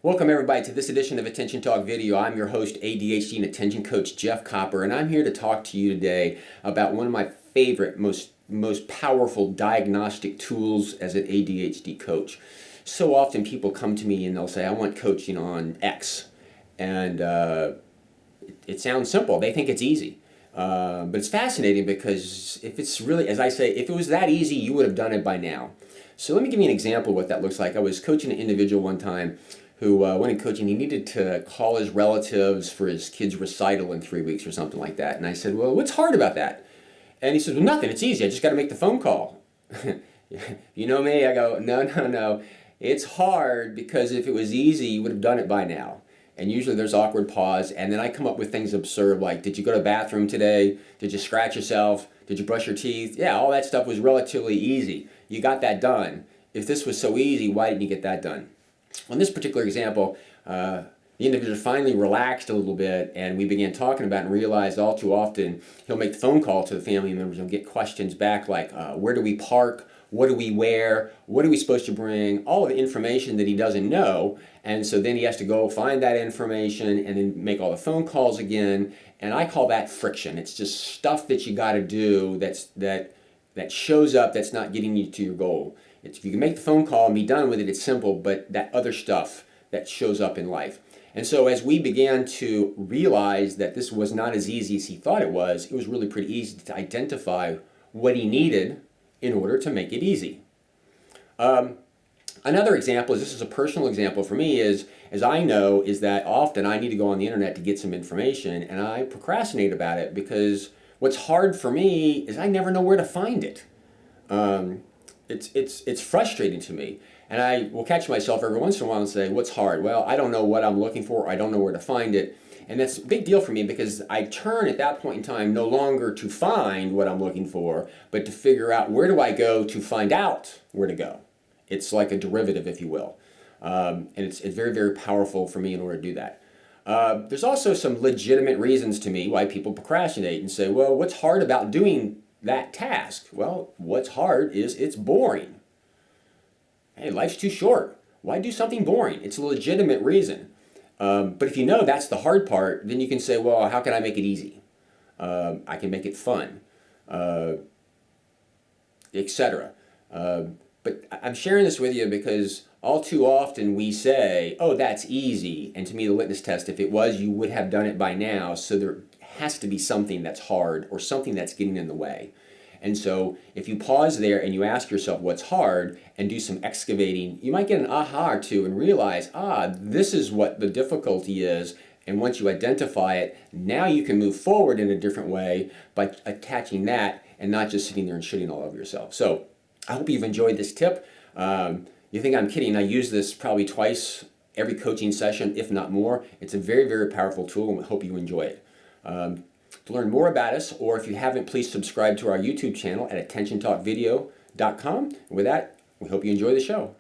Welcome everybody to this edition of Attention Talk Video. I'm your host, ADHD and Attention Coach Jeff Copper, and I'm here to talk to you today about one of my favorite, most powerful diagnostic tools as an ADHD coach. So often people come to me and they'll say, I want coaching on X, and it sounds simple. They think it's easy. But it's fascinating because if it's really, as I say, if it was that easy, you would have done it by now. So let me give you an example of what that looks like. I was coaching an individual one time who went in coaching. He needed to call his relatives for his kid's recital in 3 weeks or something like that. And I said, well, what's hard about that? And he said, well, nothing. It's easy. I just got to make the phone call. You know me? I go, no. It's hard because if it was easy, you would have done it by now. And usually there's awkward pause. And then I come up with things absurd like, did you go to the bathroom today? Did you scratch yourself? Did you brush your teeth? Yeah, all that stuff was relatively easy. You got that done. If this was so easy, why didn't you get that done? On this particular example, the individual finally relaxed a little bit, and we began talking about it and realized all too often he'll make the phone call to the family members and get questions back like, where do we park? What do we wear? What are we supposed to bring? All of the information that he doesn't know. And so then he has to go find that information and then make all the phone calls again. And I call that friction. It's just stuff that you got to do that shows up that's not getting you to your goal. If you can make the phone call and be done with it, it's simple, but that other stuff that shows up in life. And so as we began to realize that this was not as easy as he thought it was really pretty easy to identify what he needed in order to make it easy. Another example, this is a personal example for me, is that often I need to go on the internet to get some information, and I procrastinate about it because what's hard for me is I never know where to find it. It's frustrating to me, and I will catch myself every once in a while and say, what's hard? Well, I don't know what I'm looking for. I don't know where to find it. And that's a big deal for me because I turn at that point in time no longer to find what I'm looking for, but to figure out where do I go to find out where to go. It's like a derivative, if you will. And it's very, very powerful for me in order to do that. There's also some legitimate reasons to me why people procrastinate and say, well, what's hard about doing that task? Well, what's hard is it's boring. Hey, life's too short. Why do something boring? It's a legitimate reason. But if you know that's the hard part, then you can say, well, how can I make it easy? I can make it fun, etc. But I'm sharing this with you because all too often we say, oh, that's easy. And to me, the litmus test, if it was, you would have done it by now. So there has to be something that's hard or something that's getting in the way. And so if you pause there and you ask yourself what's hard and do some excavating, you might get an aha or two and realize, this is what the difficulty is. And once you identify it, now you can move forward in a different way by attaching that and not just sitting there and shitting all over yourself. So I hope you've enjoyed this tip. You think I'm kidding. I use this probably twice every coaching session, if not more. It's a very, very powerful tool, and I hope you enjoy it. To learn more about us, or if you haven't, please subscribe to our YouTube channel at attentiontalkvideo.com. And with that, we hope you enjoy the show.